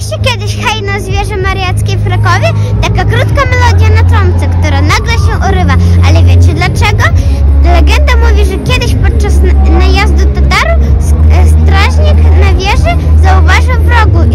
Słyszeliście kiedyś hej na zwierzę mariackie w Krakowie? Taka krótka melodia na trąbce, która nagle się urywa. Ale wiecie dlaczego? Legenda mówi, że kiedyś podczas najazdu Tataru strażnik na wieży zauważył wrogu